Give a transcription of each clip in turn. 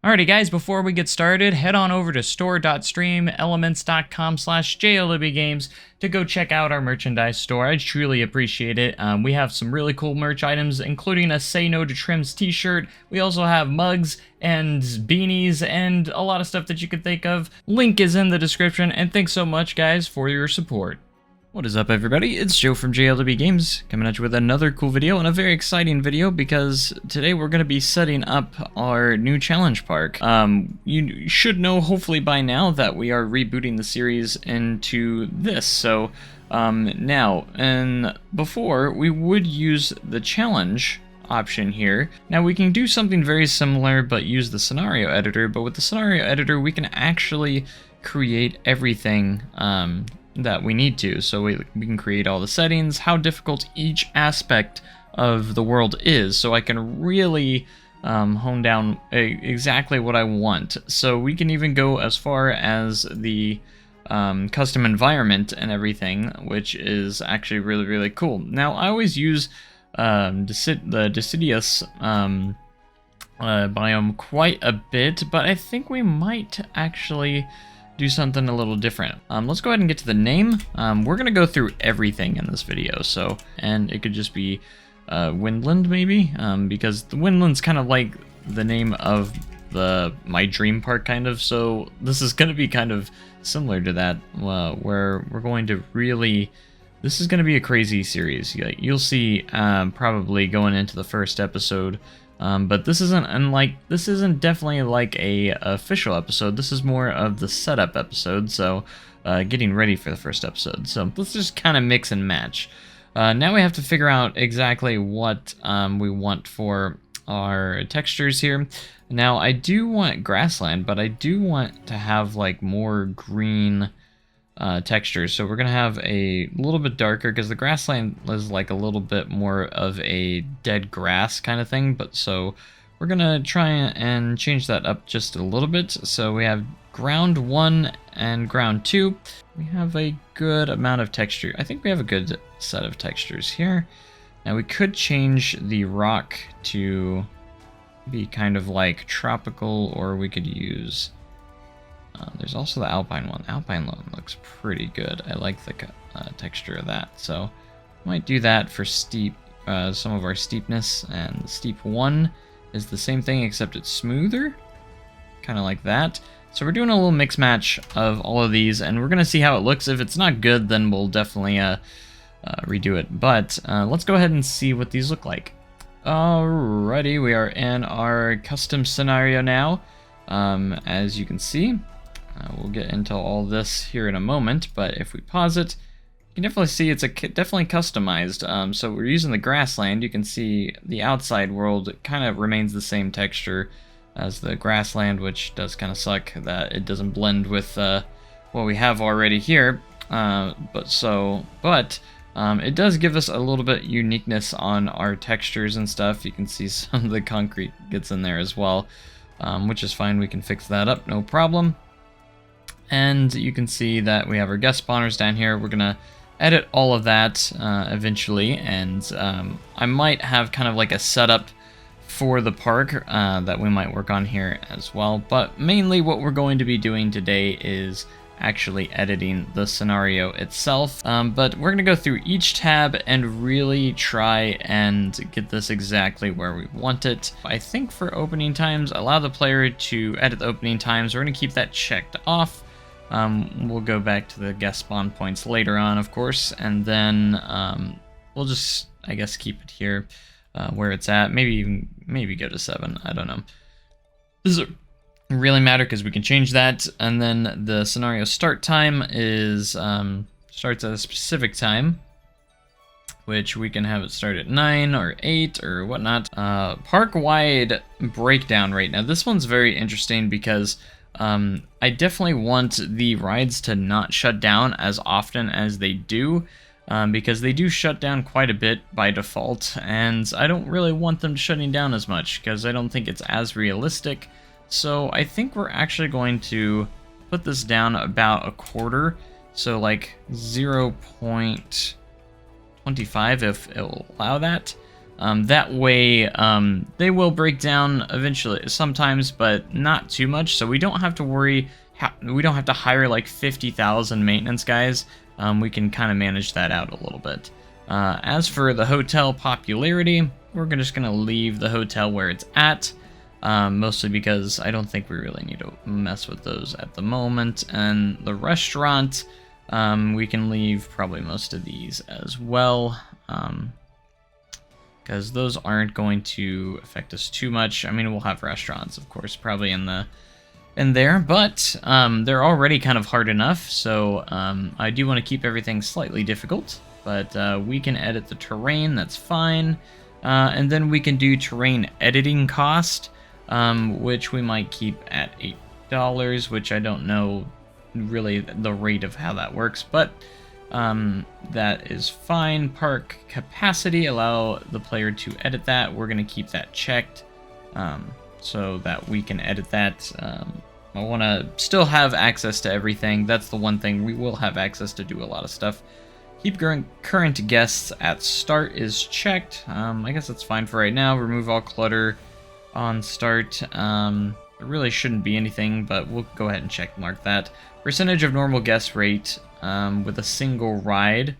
Alrighty guys, before we get started, head on over to store.streamelements.com/JLWgames to go check out our merchandise store. I truly appreciate it. We have some really cool merch items, including a Say No to Trims t-shirt. We also have mugs and beanies and a lot of stuff that you could think of. Link is in the description, and thanks so much guys for your support. What is up everybody, it's Joe from JLW Games, coming at you with another cool video, and a very exciting video because today we're going to be setting up our new challenge park. You should know hopefully by now that we are rebooting the series into this, so now, and before we would use the challenge option here. Now we can do something very similar but use the scenario editor, but with the scenario editor we can actually create everything that we need to. So we can create all the settings, how difficult each aspect of the world is, so I can really hone down exactly what I want. So we can even go as far as the custom environment and everything, which is actually really, really cool. Now I always use the deciduous biome quite a bit, but I think we might actually do something a little different. Let's go ahead and get to the name. We're gonna go through everything in this video, so, and it could just be Windland maybe, because the Windland's kind of like the name of my dream park kind of, so this is gonna be kind of similar to that, where we're going to really, this is gonna be a crazy series. You'll see probably going into the first episode. But this isn't definitely like a official episode. This is more of the setup episode, so getting ready for the first episode. So let's just kind of mix and match. Now we have to figure out exactly what we want for our textures here. Now I do want grassland, but I do want to have like more green textures, so we're gonna have a little bit darker because the grassland is like a little bit more of a dead grass kind of thing, but so we're gonna try and change that up just a little bit. So we have ground 1 and ground 2. We have a good amount of texture. I think we have a good set of textures here. Now we could change the rock to be kind of like tropical, or we could use there's also the alpine one. Alpine one looks pretty good. I like the texture of that. So might do that for steep, some of our steepness. And steep 1 is the same thing except it's smoother, kind of like that. So we're doing a little mix match of all of these, and we're gonna see how it looks. If it's not good, then we'll definitely redo it. But let's go ahead and see what these look like. Alrighty, we are in our custom scenario now. As you can see. We'll get into all this here in a moment, but if we pause it, you can definitely see it's definitely customized. So we're using the grassland. You can see the outside world kind of remains the same texture as the grassland, which does kind of suck that it doesn't blend with what we have already here. But it does give us a little bit uniqueness on our textures and stuff. You can see some of the concrete gets in there as well, which is fine. We can fix that up, no problem. And you can see that we have our guest spawners down here. We're gonna edit all of that eventually, and I might have kind of like a setup for the park that we might work on here as well. But mainly what we're going to be doing today is actually editing the scenario itself. But we're gonna go through each tab and really try and get this exactly where we want it. I think for opening times, allow the player to edit the opening times. We're gonna keep that checked off. We'll go back to the guest spawn points later on, of course, and then we'll just, I guess, keep it here where it's at. Maybe go to 7. I don't know. This doesn't really matter because we can change that. And then the scenario start time is starts at a specific time, which we can have it start at 9 or 8 or whatnot. Park-wide breakdown right now. This one's very interesting because I definitely want the rides to not shut down as often as they do, because they do shut down quite a bit by default, and I don't really want them shutting down as much because I don't think it's as realistic. So I think we're actually going to put this down about a quarter, so like 0.25 if it will allow that. That way, they will break down eventually sometimes, but not too much. So we don't have to worry. We don't have to hire like 50,000 maintenance guys. We can kind of manage that out a little bit. As for the hotel popularity, we're just going to leave the hotel where it's at. Mostly because I don't think we really need to mess with those at the moment. And the restaurant, we can leave probably most of these as well. Because those aren't going to affect us too much. I mean, we'll have restaurants, of course, probably in there, but they're already kind of hard enough, so I do want to keep everything slightly difficult, but we can edit the terrain, that's fine, and then we can do terrain editing cost, which we might keep at $8, which I don't know really the rate of how that works, but that is fine. Park capacity, allow the player to edit that. We're going to keep that checked so that we can edit that. I want to still have access to everything. That's the one thing. We will have access to do a lot of stuff. Keep current guests at start is checked. I guess that's fine for right now. Remove all clutter on start. There really shouldn't be anything, but we'll go ahead and check mark that. Percentage of normal guest rate with a single ride.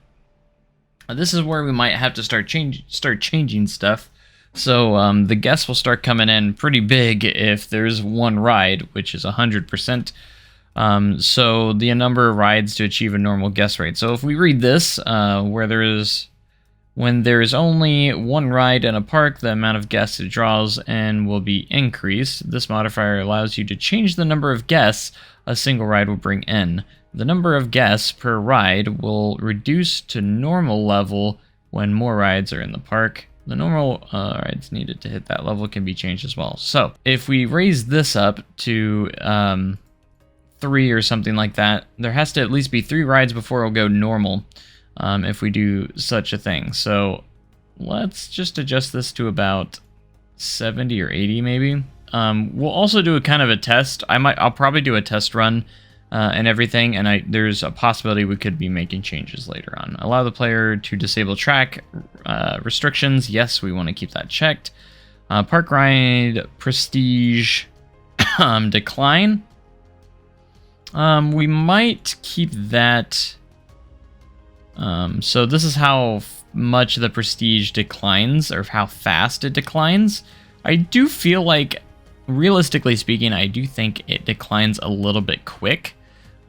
This is where we might have to start changing stuff. So the guests will start coming in pretty big if there's one ride, which is 100%. So the number of rides to achieve a normal guest rate. So if we read this, when there is only one ride in a park, the amount of guests it draws in will be increased. This modifier allows you to change the number of guests a single ride will bring in. The number of guests per ride will reduce to normal level when more rides are in the park. The normal rides needed to hit that level can be changed as well. So if we raise this up to 3 or something like that, there has to at least be 3 rides before it'll go normal if we do such a thing. So let's just adjust this to about 70 or 80 maybe. We'll also do a kind of a test. I'll probably do a test run and everything, and there's a possibility we could be making changes later on. Allow the player to disable track restrictions. Yes, we want to keep that checked. Park ride prestige decline. We might keep that. So this is how much the prestige declines, or how fast it declines. I do feel like, realistically speaking, I do think it declines a little bit quick.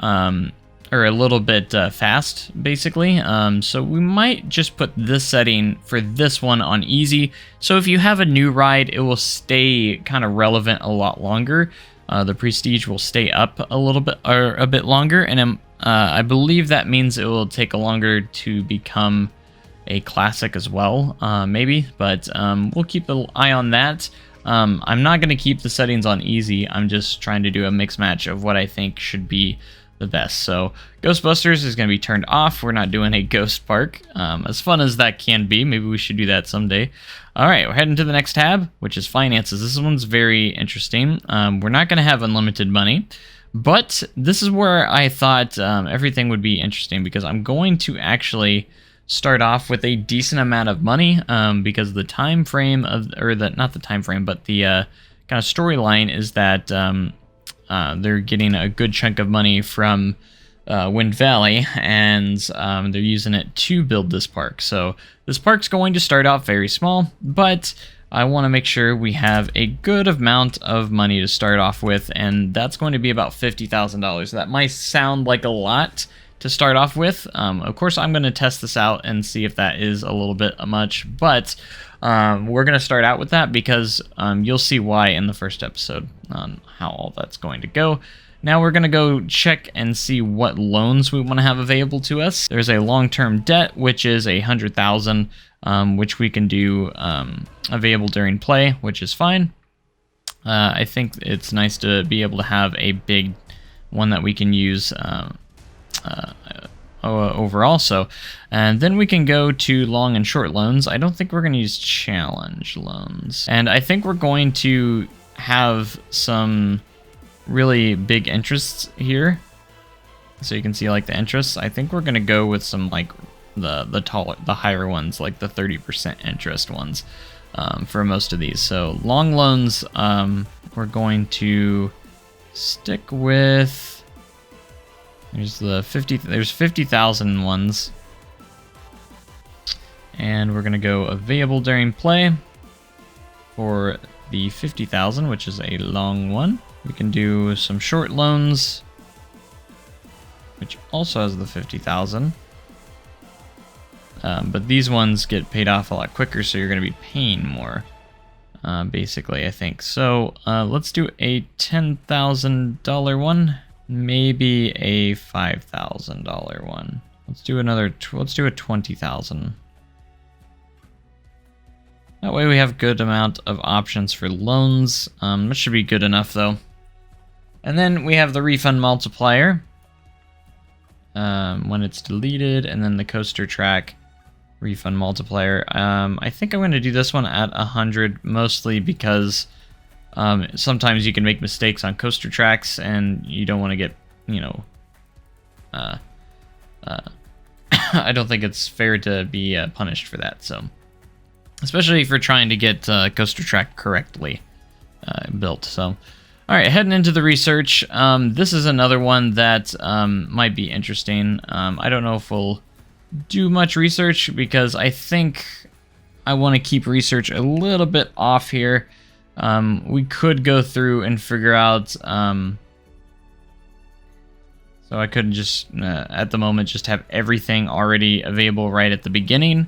Or a little bit fast, basically. So we might just put this setting for this one on easy. So if you have a new ride, it will stay kind of relevant a lot longer. The prestige will stay up a little bit, or a bit longer, and I believe that means it will take longer to become a classic as well, maybe. But we'll keep an eye on that. I'm not going to keep the settings on easy. I'm just trying to do a mix match of what I think should be the best. So Ghostbusters is going to be turned off. We're not doing a ghost park. As fun as that can be, maybe we should do that someday. All right, we're heading to the next tab, which is finances. This one's very interesting. We're not going to have unlimited money, but this is where I thought everything would be interesting, because I'm going to actually start off with a decent amount of money, because the time frame of, or the, not the time frame, but the kind of storyline is that they're getting a good chunk of money from Wind Valley, and they're using it to build this park. So this park's going to start off very small, but I want to make sure we have a good amount of money to start off with, and that's going to be about $50,000. That might sound like a lot to start off with. Of course, I'm going to test this out and see if that is a little bit much, but we're going to start out with that because you'll see why in the first episode on how all that's going to go. Now we're going to go check and see what loans we want to have available to us. There's a long-term debt, which is $100,000, which we can do available during play, which is fine. I think it's nice to be able to have a big one that we can use overall. So, and then we can go to long and short loans. I don't think we're going to use challenge loans, and I think we're going to have some really big interests here, so you can see like the interests. I think we're going to go with some like the higher ones, like the 30% interest ones, for most of these. So long loans, we're going to stick with, there's 50,000 ones, and we're gonna go available during play for the 50,000, which is a long one. We can do some short loans, which also has the 50,000. But these ones get paid off a lot quicker, so you're going to be paying more, basically, I think. So let's do a $10,000 one, maybe a $5,000 one. Let's do a 20,000. That way we have good amount of options for loans. That should be good enough, though. And then we have the refund multiplier when it's deleted, and then the coaster track refund multiplier. I think I'm going to do this one at 100, mostly because sometimes you can make mistakes on coaster tracks, and you don't want to get, you know, I don't think it's fair to be punished for that. So, especially if you're trying to get coaster track correctly built. So, all right, heading into the research. This is another one that might be interesting. I don't know if we'll do much research because I think I want to keep research a little bit off here. We could go through and figure out, so I could just at the moment just have everything already available right at the beginning,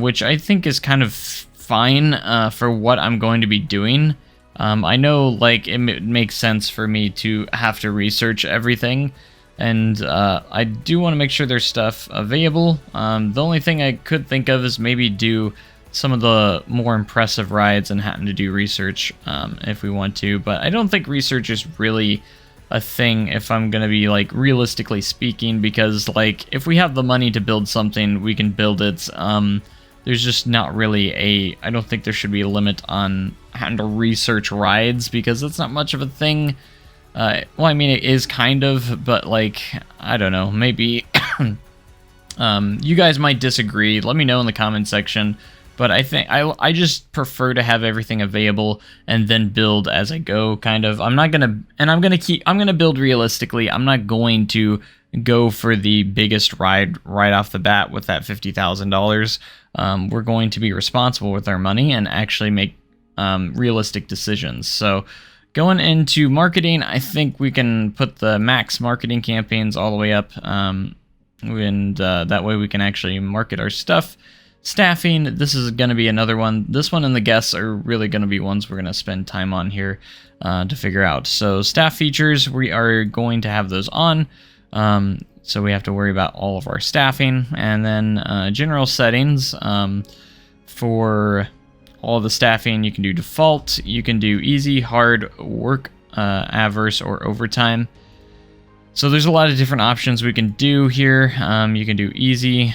which I think is kind of fine for what I'm going to be doing. I know, like, it makes sense for me to have to research everything, and I do want to make sure there's stuff available. The only thing I could think of is maybe do some of the more impressive rides and having to do research if we want to, but I don't think research is really a thing if I'm going to be, like, realistically speaking, because, like, if we have the money to build something, we can build it. There's just not really I don't think there should be a limit on having to research rides, because that's not much of a thing. Well, I mean, it is kind of, but, like, I don't know, maybe you guys might disagree. Let me know in the comment section, but I think I just prefer to have everything available and then build as I go, kind of. I'm gonna build realistically. I'm not going to go for the biggest ride right off the bat with that $50,000. We're going to be responsible with our money and actually make realistic decisions. So going into marketing, I think we can put the max marketing campaigns all the way up, and that way we can actually market our stuff. Staffing, this is going to be another one. This one and the guests are really going to be ones we're going to spend time on here to figure out. So staff features, we are going to have those on. So we have to worry about all of our staffing. And then general settings, for all of the staffing, you can do default, you can do easy, hard, work, adverse, or overtime. So there's a lot of different options we can do here. You can do easy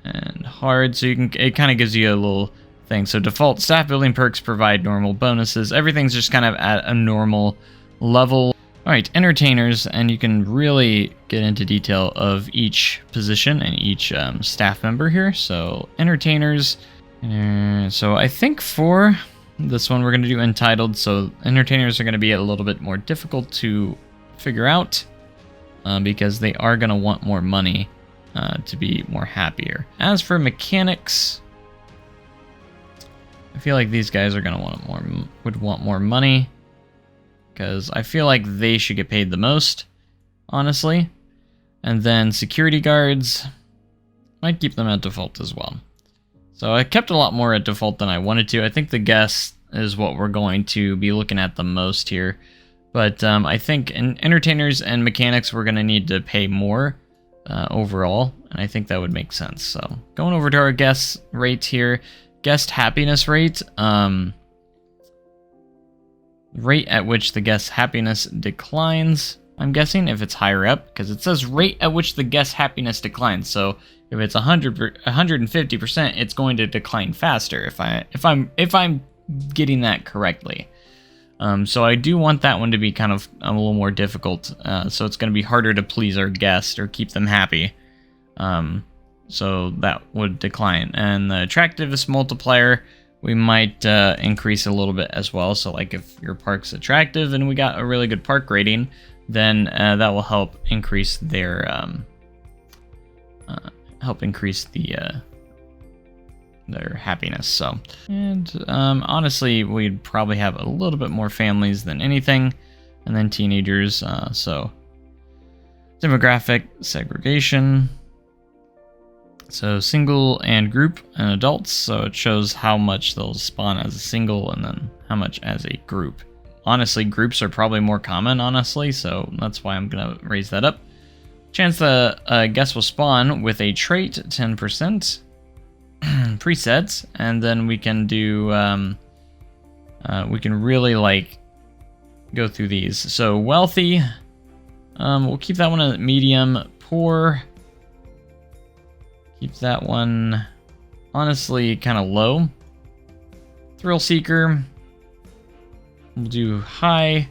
and hard, so it kind of gives you a little thing. So default staff building perks provide normal bonuses. Everything's just kind of at a normal level. All right, entertainers, and you can really get into detail of each position and each staff member here. So entertainers, so I think for this one we're going to do entitled. So entertainers are going to be a little bit more difficult to figure out because they are going to want more money to be more happier. As for mechanics, I feel like these guys are going to would want more money, because I feel like they should get paid the most, honestly. And then security guards, might keep them at default as well. So I kept a lot more at default than I wanted to. I think the guests is what we're going to be looking at the most here. But I think in entertainers and mechanics, we're going to need to pay more overall, and I think that would make sense. So going over to our guest rate here, guest happiness rate, rate at which the guest's happiness declines, I'm guessing, if it's higher up, because it says rate at which the guest's happiness declines. So if it's 150%, it's going to decline faster if I'm getting that correctly. So I do want that one to be kind of a little more difficult. So it's going to be harder to please our guests or keep them happy. so that would decline. And the attractiveness multiplier, we might increase a little bit as well. So like if your park's attractive and we got a really good park rating, then that will help increase their their happiness. So, and honestly, we'd probably have a little bit more families than anything, and then teenagers. So demographic segregation. So single and group and adults. So it shows how much they'll spawn as a single and then how much as a group. Honestly, groups are probably more common, honestly, so that's why I'm gonna raise that up. Chance the guest will spawn with a trait, 10%. Presets, and then we can do we can really like go through these. So wealthy, we'll keep that one at medium. Poor, keep that one honestly kind of low. Thrill seeker, we'll do high.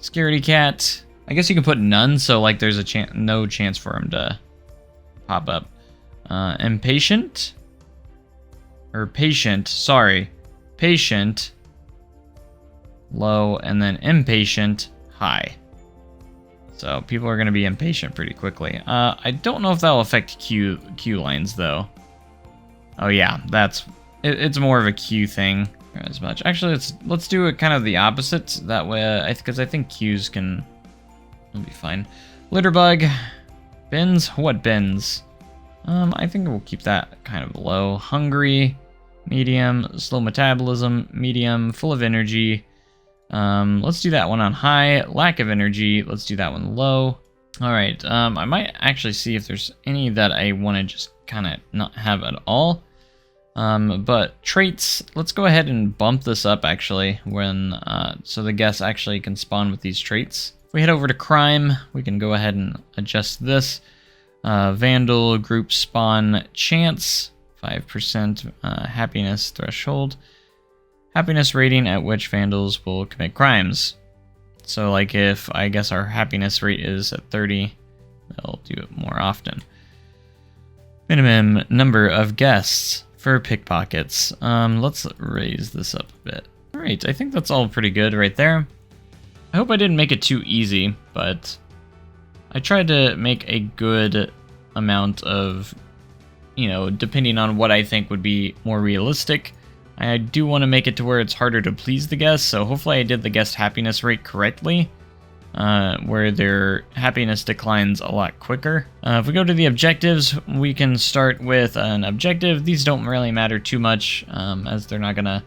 Scaredy cat, I guess you can put none, so like there's a no chance for him to pop up. Impatient. Or patient, sorry. Patient, low, and then impatient, high. So people are going to be impatient pretty quickly. I don't know if that will affect queue lines, though. Oh yeah, it's more of a queue thing as much. Actually, let's do it kind of the opposite. That way, because I think queues will be fine. Litterbug, bins, what bins? I think we'll keep that kind of low. Hungry, medium. Slow metabolism, medium. Full of energy. Let's do that one on high. Lack of energy, let's do that one low. All right, I might actually see if there's any that I want to just kind of not have at all. But traits, let's go ahead and bump this up actually so the guests actually can spawn with these traits. If we head over to crime, we can go ahead and adjust this. Vandal group spawn chance, 5% happiness threshold. Happiness rating at which vandals will commit crimes. So like if I guess our happiness rate is at 30, they'll do it more often. Minimum number of guests for pickpockets. Let's raise this up a bit. All right, I think that's all pretty good right there. I hope I didn't make it too easy, but I tried to make a good amount of, depending on what I think would be more realistic. I do want to make it to where it's harder to please the guests, so hopefully I did the guest happiness rate correctly, where their happiness declines a lot quicker. If we go to the objectives, we can start with an objective. These don't really matter too much, as they're not going to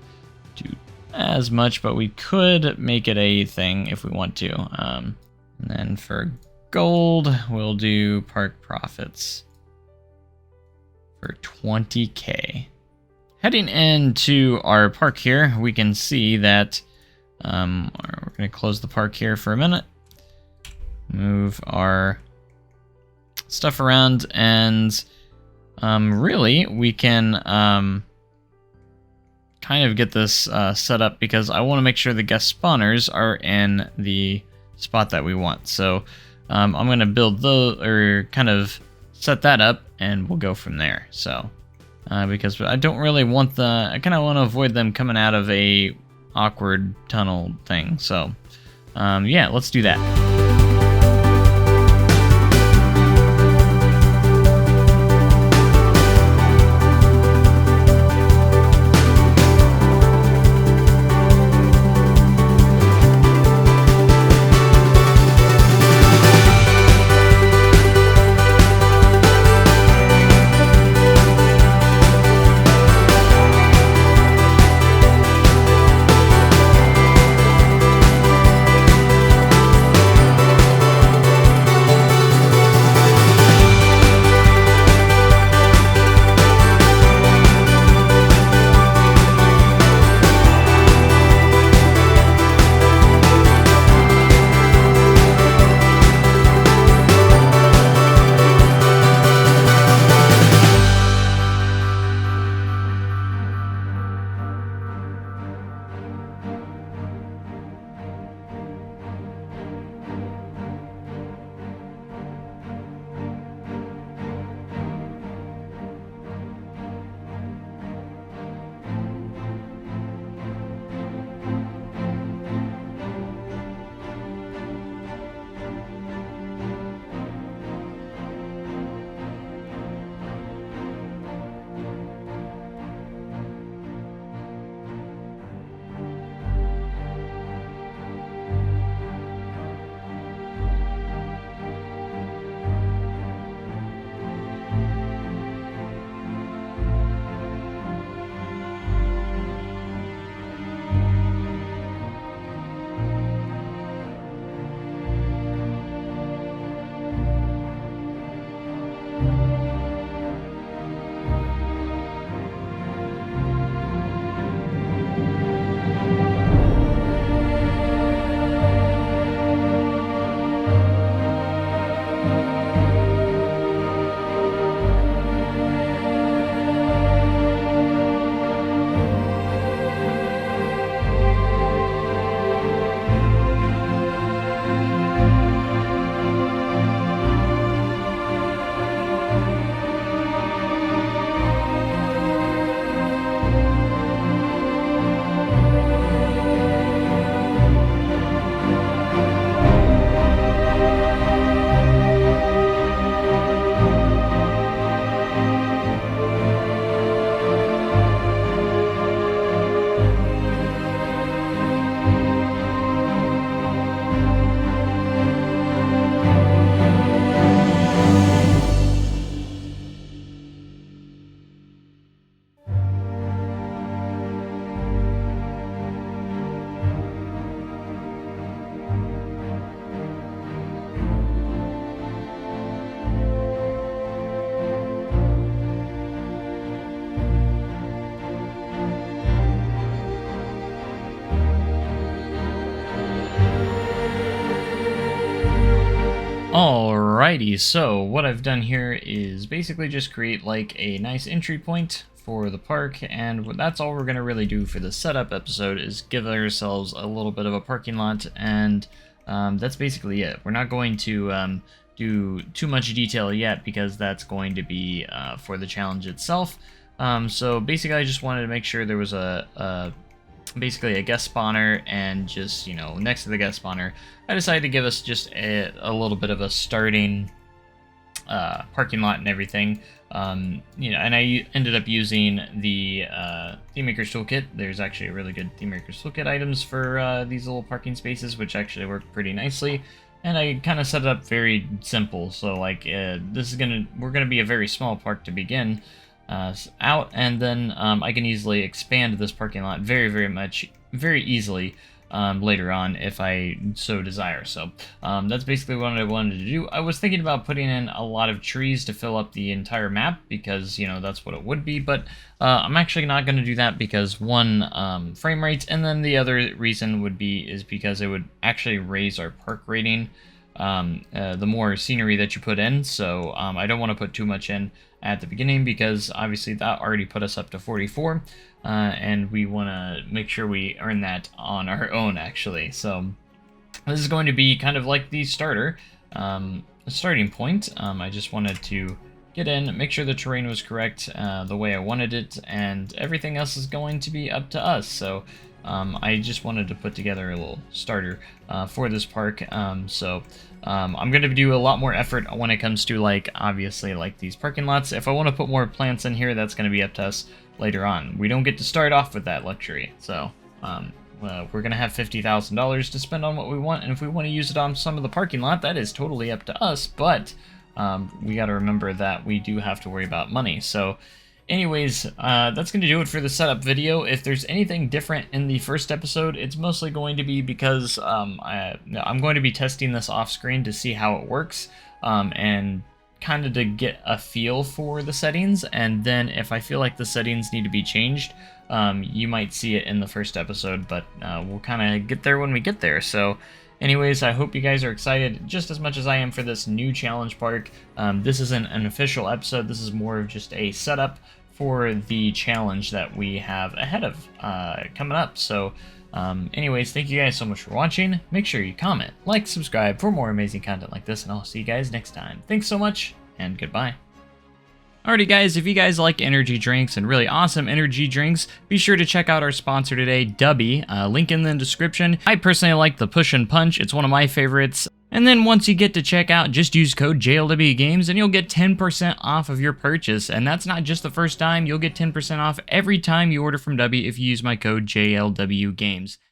do as much, but we could make it a thing if we want to. And then for gold, we'll do park profits for 20K. Heading into our park here, we can see that we're going to close the park here for a minute. Move our stuff around, and really we can kind of get this set up, because I want to make sure the guest spawners are in the spot that we want. So I'm going to build kind of set that up, and we'll go from there. So because I don't really want I kind of want to avoid them coming out of a awkward tunnel thing. So yeah, let's do that. Alrighty, so what I've done here is basically just create like a nice entry point for the park, and that's all we're going to really do for the setup episode is give ourselves a little bit of a parking lot, and that's basically it. We're not going to do too much detail yet because that's going to be for the challenge itself. So basically I just wanted to make sure there was basically a guest spawner, and just, you know, next to the guest spawner I decided to give us just a little bit of a starting parking lot and everything. You know, and I ended up using the Theme Maker's Toolkit. There's actually a really good Theme Maker's Toolkit items for these little parking spaces, which actually work pretty nicely. And I kind of set it up very simple. So like we're gonna be a very small park to begin out, and then I can easily expand this parking lot very easily later on if I so desire. So that's basically what I wanted to do. I was thinking about putting in a lot of trees to fill up the entire map because, you know, that's what it would be, but I'm actually not going to do that because one, frame rates, and then the other reason would be is because it would actually raise our park rating the more scenery that you put in. So I don't want to put too much in at the beginning because obviously that already put us up to 44, and we want to make sure we earn that on our own actually. So this is going to be kind of like the starting point. I just wanted to get in, make sure the terrain was correct the way I wanted it, and everything else is going to be up to us. So I just wanted to put together a little starter for this park. I'm going to do a lot more effort when it comes to, like, obviously, like, these parking lots. If I want to put more plants in here, that's going to be up to us later on. We don't get to start off with that luxury. So we're going to have $50,000 to spend on what we want, and if we want to use it on some of the parking lot, that is totally up to us. But we got to remember that we do have to worry about money. So anyways, that's going to do it for the setup video. If there's anything different in the first episode, it's mostly going to be because I'm going to be testing this off screen to see how it works, and kind of to get a feel for the settings. And then if I feel like the settings need to be changed, you might see it in the first episode, but we'll kind of get there when we get there. So anyways, I hope you guys are excited just as much as I am for this new challenge park. This isn't an official episode. This is more of just a setup for the challenge that we have ahead of coming up. So anyways, thank you guys so much for watching. Make sure you comment, like, subscribe for more amazing content like this, and I'll see you guys next time. Thanks so much, and goodbye. Alrighty guys, if you guys like energy drinks and really awesome energy drinks, be sure to check out our sponsor today, Dubby. Link in the description. I personally like the Push and Punch. It's one of my favorites. And then once you get to checkout, just use code JLWGames and you'll get 10% off of your purchase. And that's not just the first time. You'll get 10% off every time you order from Dubby if you use my code JLWGames.